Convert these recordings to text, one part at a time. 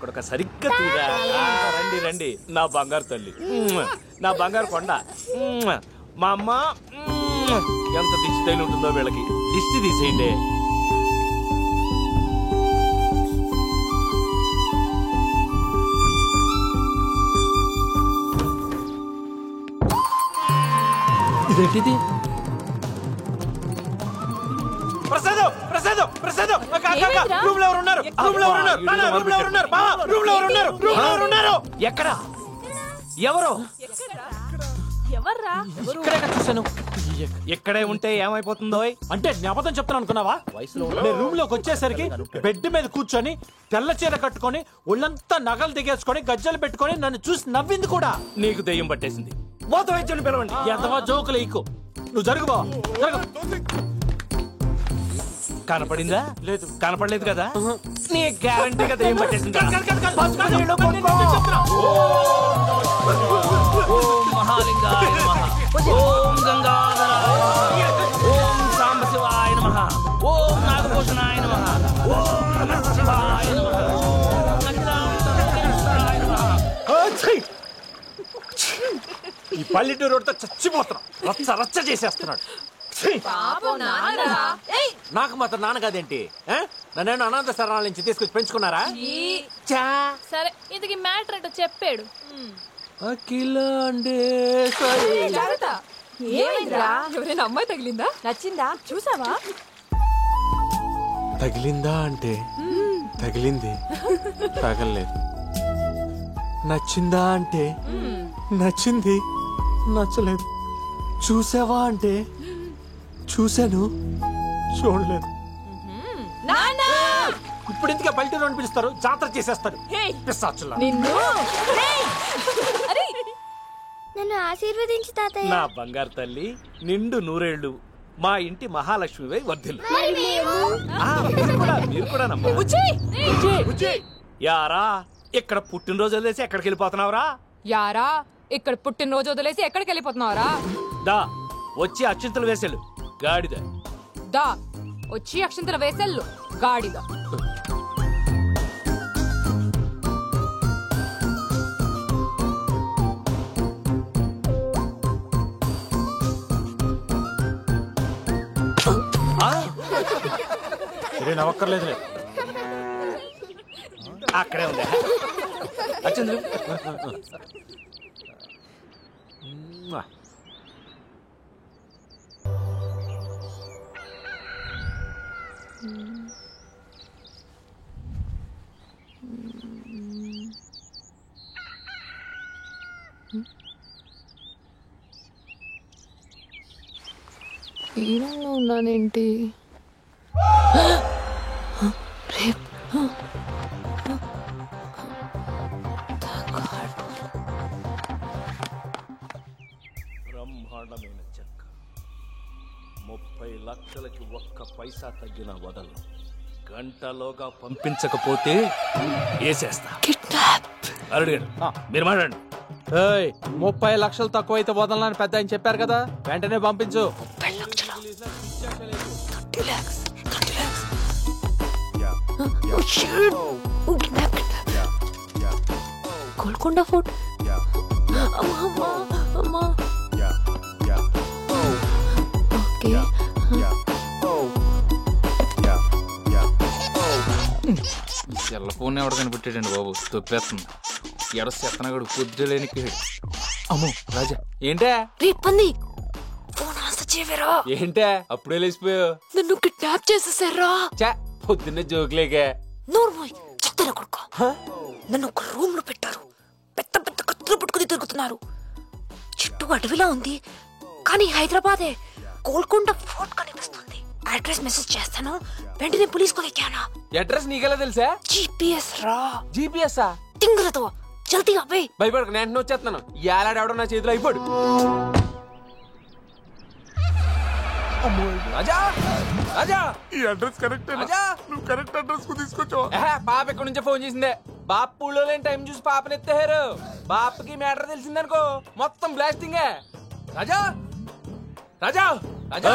కొడుక సరిగ్గా తీరా. రండి రండి నా బంగారు తల్లి, నా బంగారు కొండ. మా అమ్మ ఎంత దిష్టి తగిలి ఉంటుందో వీళ్ళకి. దిష్టి తీసేయండి. ఇదేంటిది? ప్రసాదం ప్రసాదం ప్రసాదం. రూమ్ లో ఎవరున్నారు? రూమ్ లో ఎవరున్నారు? రూమ్ లో ఎవరున్నారు? రూమ్ లో ఎవరున్నారు? రూమ్ లో ఎవరున్నారు? ఎక్కడ? ఎవరు? ఇక్కడే ఉంటే ఏమైపోతుందో అంటే జ్ఞాపకం చెప్తాను అనుకున్నావా? నేను రూమ్ లోకి వచ్చేసరికి బెడ్ మీద కూర్చొని తెల్ల చీర కట్టుకొని ఒళ్ళంతా నగలు దిగేసుకొని గజ్జలు పెట్టుకొని నన్ను చూసి నవ్వింది కూడా. నీకు దెయ్యం పట్టేసింది. మోత వైద్యుని పిలవండి. ఎంతవా జోకులు ఈకు. నువ్వు జరుగు బావ, జరుగు. కనపడిందా? లేదు. కనపడలేదు కదా? నీ గ్యారంటీగా దెయ్యం పట్టేసింది. ఓం మహాలింగాయ నమః. ఓం గంగాధరాయ నమః. ఓం సాంబశివాయ నమః. ఓం నాగభూషణాయ నమః. ఓం నమః శివాయ నమః. ఓం అఖిలాండేశ్వరాయ నమః. ఈ పల్లెటూరు రోడ్తో చచ్చిపోతున్నాం. రచ్చ రచ్చ చేసేస్తున్నాడు. నాకు మాత్రం నాన్న కాదేంటి? నన్ను అనాథ శరణాల నుంచి తీసుకొచ్చి పెంచుకున్నారా? సరే ఇది మ్యాటర్ అంటే చెప్పాడు. ఎవరైనా అమ్మాయి తగిలిందా? నచ్చిందా? చూసావా? తగిలిందా అంటే తగిలింది, తగలలేదు. నచ్చిందా అంటే నచ్చింది, నచ్చలేదు. చూసావా అంటే చూశాను, చూడలేదు. ఇప్పుడు ఇందుకే పల్లెటూరు అని పిలుస్తారు, జాతర చేసేస్తారు. నన్ను ఆశీర్వదించు తాతయ్య. నా బంగారు తల్లి నిండు నూరేళ్లు మా ఇంటి మహాలక్ష్మివై వర్ధిల్లు. మీరు కూడా యారా ఇక్కడ పుట్టినరోజు వదిలేసి ఎక్కడికి వెళ్ళిపోతున్నావురా? యారా ఇక్కడ పుట్టినరోజు వదిలేసి ఎక్కడికి వెళ్ళిపోతున్నావరా? దా వచ్చి అక్షింతలు వేసేళ్ళు గాడిద. దా వచ్చి అక్షింతలు వేసేళ్ళు గాడిద. నవ్వక్కర్లేదులే, అక్కడే ఉంది అక్షింతలు. ఈ రూమ్లో ఉన్నానేంటి? బ్రహ్మాండమైన చెక్క. 30 లక్షలకి ఒక్క పైసా తగ్గిన వదలను. గంటలోగా పంపించకపోతే వేసేస్తా. అడుగారు మీరు మాట్లాడండి. 30 లక్షలు తక్కువైతే వదలని పెద్ద ఆయన చెప్పారు కదా, వెంటనే పంపించు. 30 లక్షలు 30 lakhs. గోల్కొండ ఫోర్ట్. సెల్ల ఫోన్ ఎవడ కనిపెట్టాడండి బాబు, తొప్పేస్తుంది. ఎడసెత్తనగడు పొద్దులేనికి. అమ్మో రాజా ఏంటే ఏంటే అప్పుడే లేచిపోయావు? నన్ను కిడ్నాప్ చేసేసారా? పొద్దున్నే జోకులేకే. నన్ను ఒక రూమ్ లో పెట్టారు. పెద్ద పెద్ద కత్తులు పట్టుకుని తిరుగుతున్నారు. చుట్టూ అడవిలా ఉంది, కానీ హైదరాబాదే. గోల్కొండ ఫోర్ట్ కనిపిస్తుంది. అడ్రస్ మెసేజ్ చేస్తాను, వెంటనే పోలీస్ కొని ఎక్కానా. అడ్రస్ నీకెలా తెలుసా? జీపీఎస్ రా. జీపీఎస్ తింగరతో జల్దీ అబ్బాయి. భయపడకు, నేను వచ్చేస్తున్నాను. ఏలాడవడం నా చేతిలో అయిపోడు. రాజా రాజా ఈ అడ్రస్ కరెక్ట్. నువ్వు కరెక్ట్ అడ్రస్ కు తీసుకొచ్చావు. పాప ఎక్కడి నుంచో ఫోన్ చేసిందే. బాప్ పూల్లో లేని టైం చూసి పాపని ఎత్తేహారు. బాప్కి మ్యాటర్ తెలిసిందనుకో మొత్తం బ్లాస్టింగే. రాజా రాజా రాజా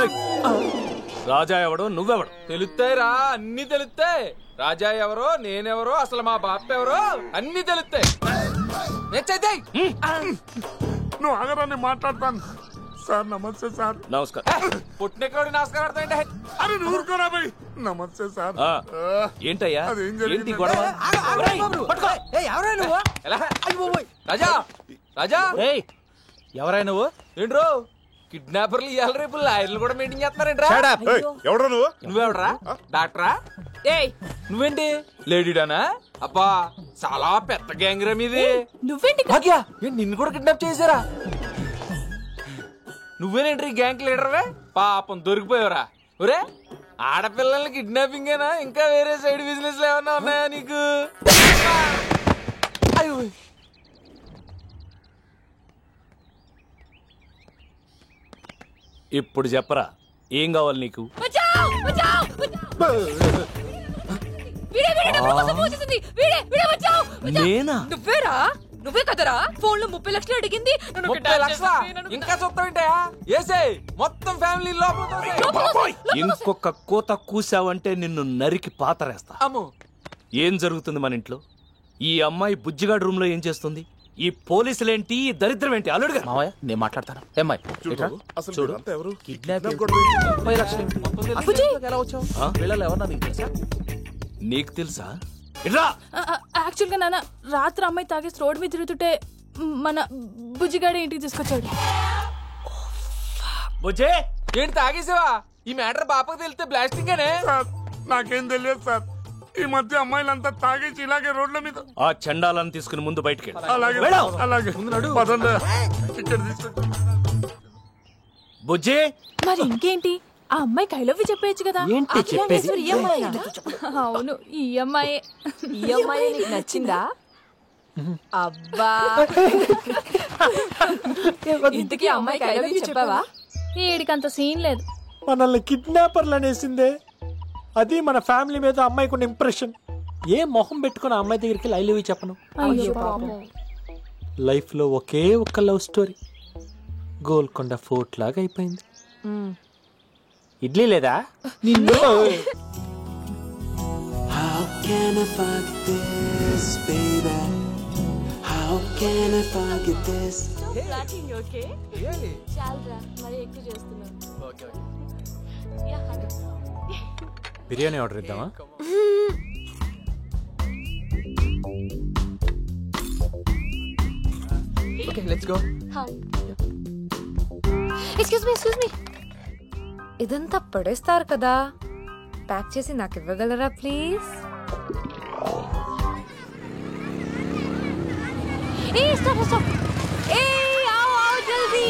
రాజా ఎవడు నువ్వెవడు? తెలుస్తాయిరా, అన్ని తెలుస్తాయి. రాజా ఎవరో నేనెవరో అసలు మా బాప్ ఎవరో అన్ని తెలుస్తాయి. నువ్వు ఆగరా, నేను మాట్లాడతాను. సార్ నమస్తే సార్. నమస్కారం. పుట్టినెక్కడి నమస్కారం పెడతాయంటే అరే నువ్వు ఊరుకోరా భయ్. నమస్తే సార్. ఏంటయ్యా అదేం ఏంటి జరిగింది? గొడవ? ఎలా? రాజా రాజా ఎవరై నువ్వు? ఏంట్రో కిడ్నాపర్లు ఇవాళ రేపు లాయర్లు కూడా మీటింగ్ చేస్తున్నారేంట్రా? ఏయ్, ఎవడ్రా నువ్వు? నువ్వెవడరా? డాక్టరా? ఏయ్ నువ్వేంటి లేడీడానా? అబ్బా చాలా పెద్ద గ్యాంగ్ రా మీది. నువ్వేంటి భాగ్య ఏంటి నిన్ను కూడా కిడ్నాప్ చేశారా? నువ్వేనేంటి గ్యాంగ్ లీడర్వే? పాపం దొరికిపోయావరా? ఒరే ఆడపిల్లల్ని కిడ్నాపింగ్ ఏనా ఇంకా వేరే సైడ్ బిజినెస్ ఏమన్నా ఉన్నాయా నీకు? అయ్యో ఇప్పుడు చెప్పరా ఏం కావాలి నీకు? నేనా? నువ్వేరా? నువ్వే కదరా ఫోన్ లో 30 లక్షలు అడిగింది. 30 లక్షలా? ఇంకా చూస్తావేంటయా? ఏసేయ్ మొత్తం ఫ్యామిలీ లోపల. ఇంకొక కోత కూసావంటే నిన్ను నరికి పాతరేస్తా. అమ్మో ఏం జరుగుతుంది మన ఇంట్లో? ఈ అమ్మాయి బుజ్జిగాడు రూమ్ లో ఏం చేస్తుంది? ఈ పోలీసులేంటి? ఈ దరిద్రం ఏంటి? అల్లుడుగా మావయ్య నేను మాట్లాడతాను. ఏమ్మాయి అసలు చూడు. వీళ్ళంతా ఎవరు? వీళ్ళలో ఎవరన్నా నీకు తెలుసా? నీకు తెలుసా? ఇట్రా. యాక్చువల్ గా నాన్న రాత్రి అమ్మాయి తాగేసి రోడ్ మీద తిరుగుతుంటే మన బుజ్జిగాడి ఇంటికి తీసుకొచ్చాడు. బుజ్జే ఏంటి తాగేసావా? ఈ మ్యాటర్ బాపకు తెలిస్తే బ్లాస్టింగ్ అనే. సార్ నాకేం తెలియదు సార్. ఈ మధ్య అమ్మాయిలంతా తాగేసి ఇలాగే రోడ్ల మీద. ఆ చండాలను తీసుకుని ముందు బయటికి అలాగే అలాగే పదండి. ఇక్కడ తీసుకొచ్చి బుజ్జే. మరి ఇంకేంటి? ఆ అమ్మాయికి ఐ లవ్ యూ చెప్పేయచ్చు కదా. ఏంటి చెప్పేది? అవును ఈ అమ్మాయి. ఈ అమ్మాయి నీకు నచ్చిందా? అబ్బా ఇంతకీ అమ్మాయికి ఐ లవ్ యూ చెప్పావా? వీడికంత సీన్ లేదు. మనల్ని కిడ్నాపర్లు అనేసిందే. అది మన ఫ్యామిలీ మీద అమ్మాయికి ఉన్న ఇంప్రెషన్. ఏ మొహం పెట్టుకుని ఆ అమ్మాయి దగ్గరికి ఐ లవ్ యూ చెప్పను? అయ్యో పాపం. లైఫ్ లో ఒకే ఒక్క లవ్ స్టోరీ గోల్కొండ ఫోర్ట్ లాగా అయిపోయింది. ఇడ్లీ లేదా? How can I forget this, baby? How can I forget this? Biryani order ఇద్దామా? Okay let's go. Excuse me ఇదంతా పడేస్తారు కదా, ప్యాక్ చేసి నాకు ఇవ్వగలరా ప్లీజ్? ఏ స్టాప్ స్టాప్. ఏ आओ జల్దీ.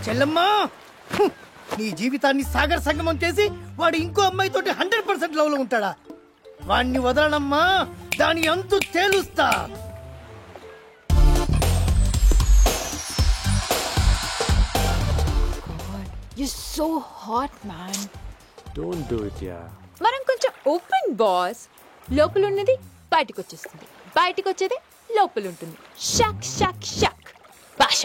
చెల్లమ్మా నీ జీవితాన్ని సాగర్ సంగమం చేసి వాడు ఇంకో అమ్మాయితోటి 100% లవ్ లో ఉంటాడా? వాణ్ణి వదలనమ్మా, దాని అంతు తేలుస్తా. You're so hot, man. Don't do it, yeah. మనం కొంచెం ఓపెన్ బాస్. లోపల ఉన్నది బయటకు వచ్చేస్తుంది, బయటకు వచ్చేది లోపల ఉంటుంది. షక్ షక్ షక్ భాష.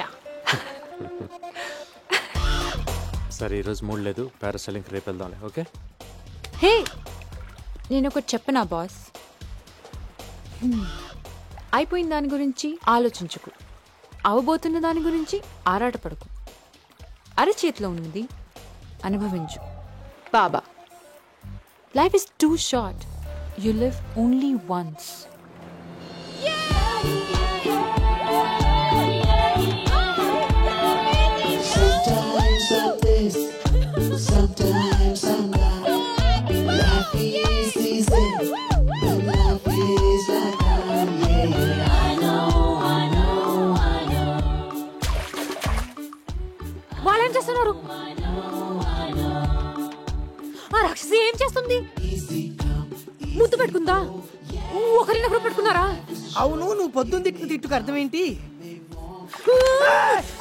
సరే ఈరోజు మూడ్ లేదు, పారాసైలింగ్ రేపు వెళ్దాంలే. ఓకే హే నేను ఒకటి చెప్పనా బాస్? అయిపోయిన దాని గురించి ఆలోచించుకు, అవబోతున్న దాని గురించి ఆరాటపడకు. అరచేతిలో ఉన్నది అనుభవించు. బాబా, life is too short, you live only once. Sometimes like this, sometimes I'm not. Life is easy, but life is like that. Yeah, I know. వాళ్ళేం చేస్తున్నారు? ఆ రాక్షసి ఏం చేస్తుంది? ముద్దు పెట్టుకుందా? ఒకరినొకరు పెట్టుకున్నారా? అవును, నువ్వు పొద్దున్న తిట్టిన తిట్టుకు అర్థం ఏంటి?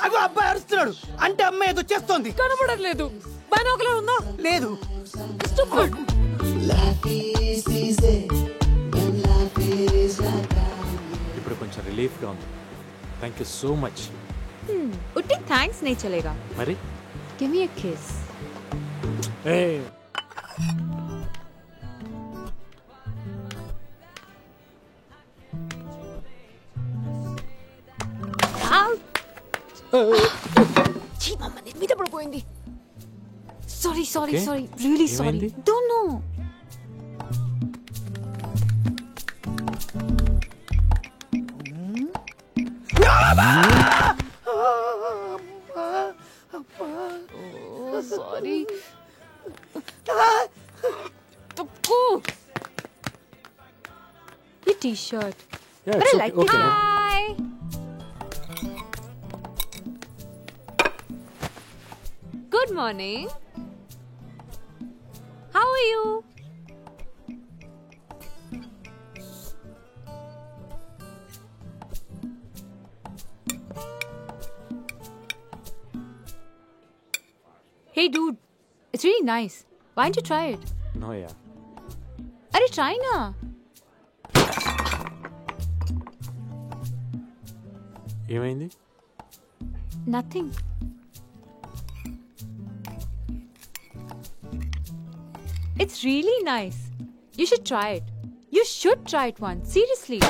అగో అబ్బాయి అరుస్తున్నాడు అంటే అమ్మాయి ఏదో చేస్తోంది. కనబడట్లేదు. బైనాకులర్ ఉందా? లేదు. ఇప్పుడు కొంచెం రిలీఫ్ గా ఉంది. Thank you so much. ఉట్టి థ్యాంక్స్ नहीं चलेगा. మరి గివ్ మీ ఎ కిస్. మమ్మ నీ మీద పడిపోయింది. Sorry really sorry. Don't know. Sorry. తప్పు. ఈ T-shirt. But I like it. Hi. Good morning. How are you? Hey dude, it's really nice. Why don't you try it? No yeah. Arey try na. ఏమైంది? Nothing. It's really nice. You should try it. You should try it once. Seriously.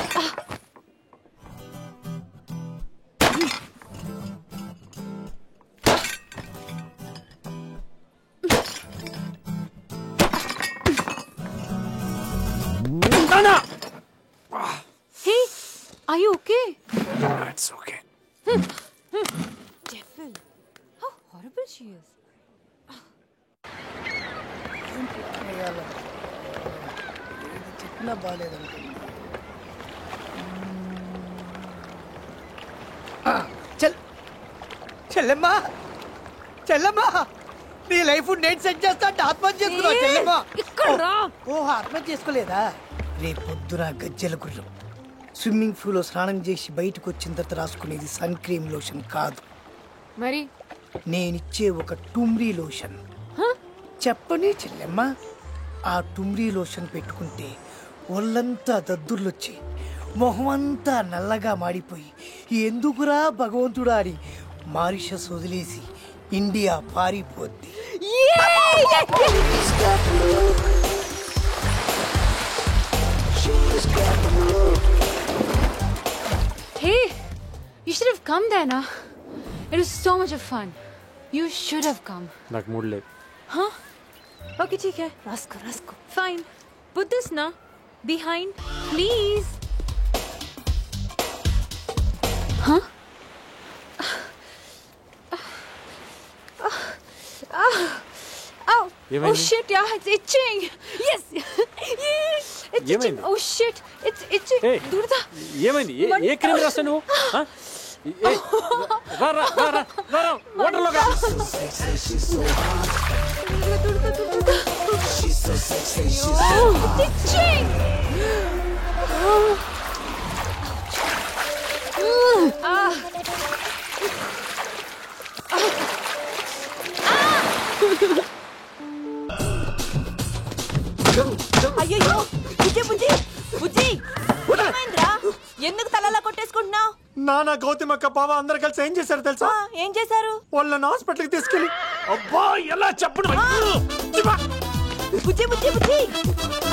Hey, are you okay? It's okay. Devil. How horrible she is. చెప్పినా బాగాలేదు. చెల్లెమ్మా నీ life నేను set చేస్తా అంటే ఆత్మహత్య చేసుకున్నావు చెల్లెమ్మా. ఓహో ఆత్మహత్య చేసుకోలేదా? రేపు పొద్దున గజ్జెల గుర్రం స్విమ్మింగ్ పూల్ లో స్నానం చేసి బయటకు వచ్చిన తర్వాత రాసుకునేది సన్ క్రీమ్ లోషన్ కాదు, మరి నేనిచ్చే ఒక టుమ్రీ లోషన్. చెప్పని చెల్లెమ్మ, ఆ టుమ్రీ లోషన్ పెట్టుకుంటే ఒళ్ళంతా దద్దుర్లొచ్చి మొహం అంతా నల్లగా మాడిపోయి ఎందుకురా భగవంతుడా అని మారిషస్ వదిలేసి India పారిపోద్ది. Hey, you should have come there, na. It was so much of fun. You should have come. నాకు మూడ్ లేదు. Huh? Okay, ठीक है. Rasko. Fine. Put this na behind, please. Huh? Ow. Oh shit, yeah, it's itching. Yes. It's itching. Oh shit, it's itching. Hey. Durda. ఏమైంది? ఏ cream రాస్తా నువ్వు? రా water లో itching. అయ్యో బుజ్జి ఏమైందిరా? ఎందుకు తలలా కొట్టేసుకుంటున్నావు? నాన్న గౌతమక్క బావ అందరు కలిసి ఏం చేశారు తెలుసా? ఏం చేశారు? వాళ్ళని హాస్పిటల్కి తీసుకెళ్ళి అబ్బా ఎలా చెప్పడం బుజ్జి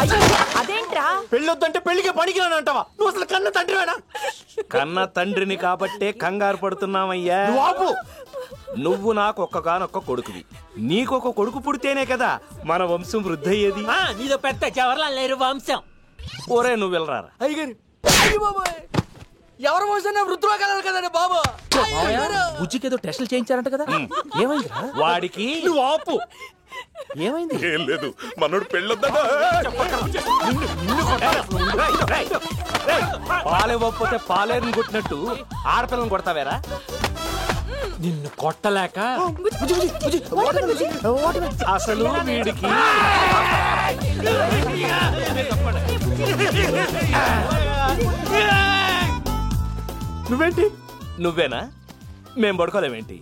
అయ్యో అదేంట్రా? పెళ్ళొద్దంటే పెళ్లికి పనికిరాను అంటావా? నువ్వు అసలు కన్న తండ్రివేనా? కన్న తండ్రిని కాబట్టే కంగారు పడుతున్నామయ్యా. నువ్వు నాకు ఒక్కగానొక్క కొడుకువి. నీకొక కొడుకు పుడితేనే కదా మన వంశం వృద్ధయ్యేది. నీదో పెద్ద జవహర్లాల్ నెహ్రూ వంశం. ఓరే నువ్వు వెళ్ళరారా. అయ్యగారు ఎవరు మోసన్నా వృద్ధులు కదండి బాబు. బుజ్జికి ఏదో టెస్టులు చేయించారంట కదా, ఏమైంది? వాడికి నువ్వు ఆపు. ఏమైంది? ఏం లేదు, మనోడు పెళ్ళొద్దా. పాలేవ్వకపోతే పాలేరుని కొట్టినట్టు ఆడపిల్లని కొడతావేరా? నిన్ను కొట్టలేక అసలు వీడికి నువ్వేంటి? నువ్వేనా? మేం పడుకోలేమేంటి?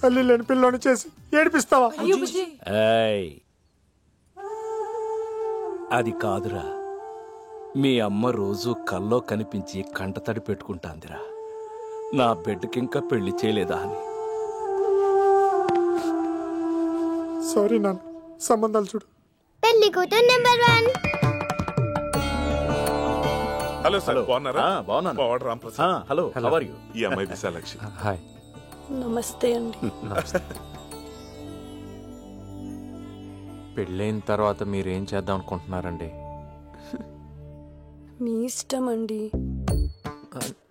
తల్లి లేని పిల్లని చేసి ఏడిపిస్తావా? ఏయ్, అది కాదురా. మీ అమ్మ రోజు కల్లో కనిపించి కంటతడి పెట్టుకుంటాందిరా, నా బిడ్డకింకా పెళ్లి చేయలేదా అని. సారీ నాన్న, సంబంధాలు చూడు. పెళ్లి కూతురు నెంబర్ 1. హలో సార్, బాగున్నారా? బాగున్నాను. బావాడు Ramprasad. Hello, how are you? ఈ అమ్మాయి విశాలాక్షి. హాయ్. నమస్తే అండి. పెళ్ళైన తర్వాత మీరేం చేద్దాం అనుకుంటున్నారండి? మీ ఇష్టం అండి.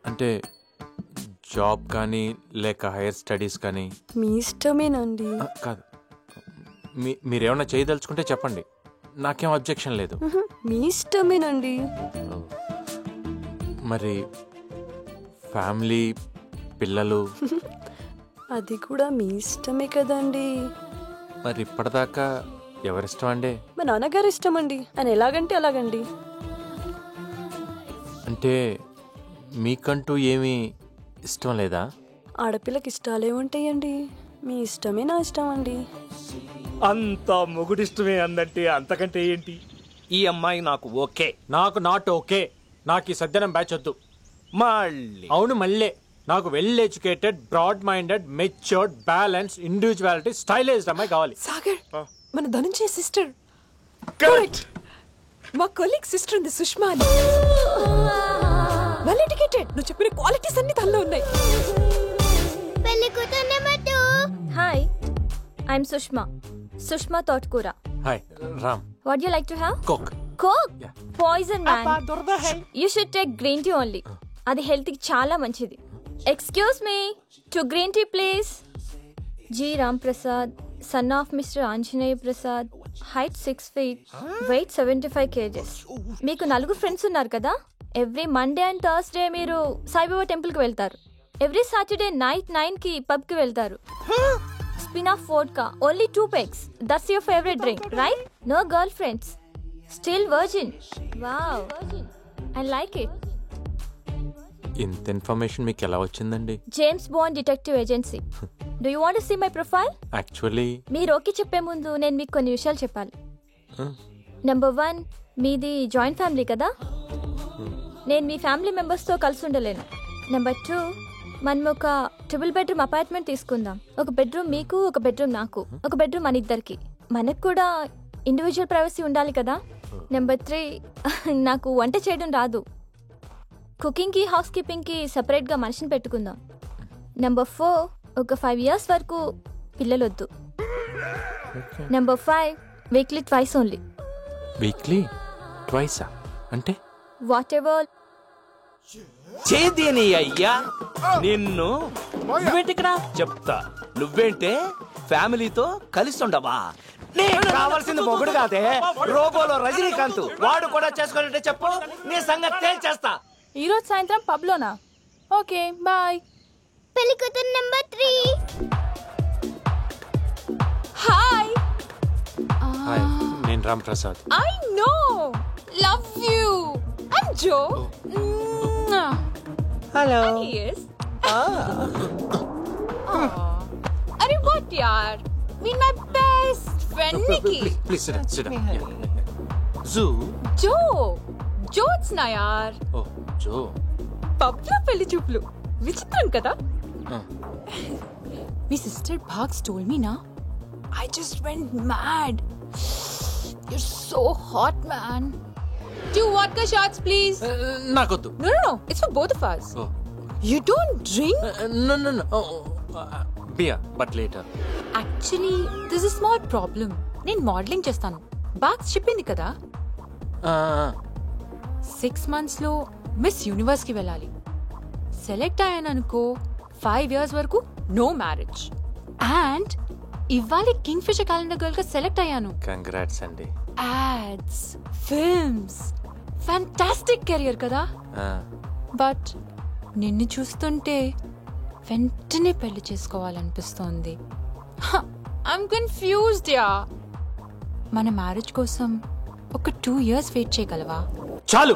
అంటే జాబ్ కానీ లేక హైయర్ స్టడీస్ కానీ? మీ ఇష్టమేనండి. కాదు, మీరేమన్నా చేయదలుచుకుంటే చెప్పండి, నాకేం అబ్జెక్షన్ లేదు. మీ ఇష్టమేనండి. మరి ఫ్యామిలీ, పిల్లలు? అది కూడా మీ ఇష్టమే కదండి. మరి ఇప్పటిదాకా ఎవరిష్టం అండి? మా నాన్నగారు ఇష్టం అండి. ఆయన ఎలాగంటే అలాగండి. అంటే మీకంటూ ఏమీ ఇష్టం లేదా? ఆడపిల్లకి ఇష్టాలే ఉంటాయండి. మీ ఇష్టమే నా ఇష్టం అండి. అంత మొగుడిష్టమే అందంటే అంతకంటే ఏంటి? ఈ అమ్మాయి నాకు ఓకే. నాకు నాట్ ఓకే. నాకు ఈ సజ్జనం బ్యాచ్ వద్దు. మళ్ళీ? అవును, మళ్ళీ. నాకు well educated, broad minded, matured, balance, individuality, stylised అమ్మాయి కావాలి. సాగర్, మన ధనంజయ సిస్టర్. కరెక్ట్. మా కొలీగ్ సిస్టర్ ఉంది, సుష్మా అని. Well educated. నువ్వు చెప్పిన క్వాలిటీస్ అన్ని తనలో ఉన్నాయి. పెళ్లి కూతురు number 2. Hi, I'm Sushma Thotakura. Hi, Ram. What you like to have? Coke. Coke? Poison man. You should take green tea only. అది హెల్త్ కి చాలా మంచిది. Excuse me, to green tea please. G Ram Prasad, son of mister Anjaneya Prasad, height 6 feet, weight 75 kgs. మీకు 4 friends ఉన్నారు కదా? Every Monday and Thursday మీరు Saibaba temple కి వెళ్తారు. ఎవ్రీ సాటర్డే నైట్ 9 కి పబ్ కి వెళ్తారు. Spin off vodka, only 2 pegs. That's your favourite drink, right? No girlfriends, still virgin. Wow, I like it. ఇంత ఇన్ఫర్మేషన్ మీకు ఎలా వచ్చిందండి? James Bond detective agency. Do you want see my profile? Actually మీరు okay చెప్పే ముందు నేను మీకు కొన్ని విషయాలు చెప్పాలి. నెంబర్ 1, మీది జాయింట్ ఫ్యామిలీ కదా? నేను మీ ఫ్యామిలీ మెంబర్స్తో కలిసి ఉండలేను. నెంబర్ 2, మనం ఒక 2 bedroom అపార్ట్మెంట్ తీసుకుందాం. ఒక బెడ్రూమ్ మీకు, ఒక బెడ్రూమ్ నాకు, ఒక బెడ్రూమ్ మన ఇద్దరికి. మనకు కూడా ఇండివిజువల్ ప్రైవసీ ఉండాలి కదా? నెంబర్ 3, నాకు వంట చేయడం రాదు. కుకింగ్కి, హౌస్ కీపింగ్కి సపరేట్గా మనిషిని పెట్టుకుందాం. నెంబర్ 4, ఒక 5 years వరకు పిల్లలొద్దు. Number 5, weekly twice only. Weekly ట్వైసా? అంటే వాట్ ఎవర్. చేదేని అయ్యా నిన్ను. నువ్వేంటిక్కడ? చెప్తా. నువ్వేంటే ఫ్యామిలీతో కలిసి ఉండవా? నీకు కావాల్సింది మొగుడు కాదే, రోబోలో రజనీకాంత్. వాడు కూడా చేసుకోవాలంటే చెప్పు, నీ సంగతి తేల్చేస్తా. ఈరోజు సాయంత్రం పబ్లోనా? Okay, bye. పెళ్లి కూతురు నెంబర్ 3. హాయ్, హాయ్, నేను Ram Prasad. I know, love you. I'm Jo. Hello. Yes. అరే వాట్ యార్, మీన్ మై బెస్ట్ ఫ్రెండ్ నికి. Please sit down. జూ. జో, జోత్స్నా యార్. ఓ, జో. పబ్లో పెళ్లి చూపులు విచిత్రం కదా? మీ సిస్టర్ భాగ్స్ told me na, I just went mad. You're so hot, man. 2 vodka shots, please. నాకొద్దు. No, it's for both of us. Oh. You don't drink? No. Beer, but later. Actually, there's a small problem. నేను modelling చేస్తాను. బాక్స్ చెప్పింది కదా, 6 months లో Miss Universe కి వెళ్ళాలి. Select అయ్యాననుకో 5 years వరకు నో మ్యారేజ్. అండ్ ఇవాళ కింగ్ ఫిషర్ క్యాలెండర్ గర్ల్ గా సెలెక్ట్ అయ్యాను. కంగ్రాట్స్ అండి. యాడ్స్, ఫిల్మ్స్, ఫ్యాంటాస్టిక్ కెరియర్ కదా? బట్ నిన్ను చూస్తుంటే వెంటనే పెళ్లి చేసుకోవాలనిపిస్తోంది. I'm confused yeah. మన మ్యారేజ్ కోసం ఒక 2 years వెయిట్ చేయగలవా? చాలు,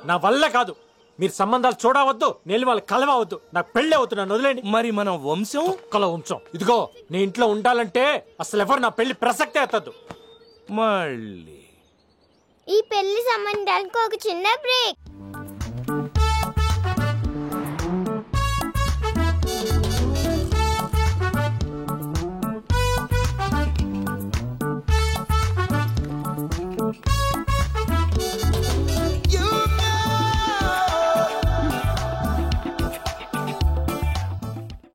నా వల్ల కాదు. మీరు సంబంధాలు చూడవద్దు, నేను వాళ్ళ కలవవద్దు, నాకు పెళ్ళి అవుతుంది, నన్ను వదిలేండి. మరి మన వంశం కల వంశం ఇదిగో, నీ ఇంట్లో ఉండాలంటే అసలు ఎవరు నా పెళ్లి ప్రసక్తే ఎత్తద్దు. మళ్ళీ ఈ పెళ్లి సంబంధానికి ఒక చిన్న బ్రేక్.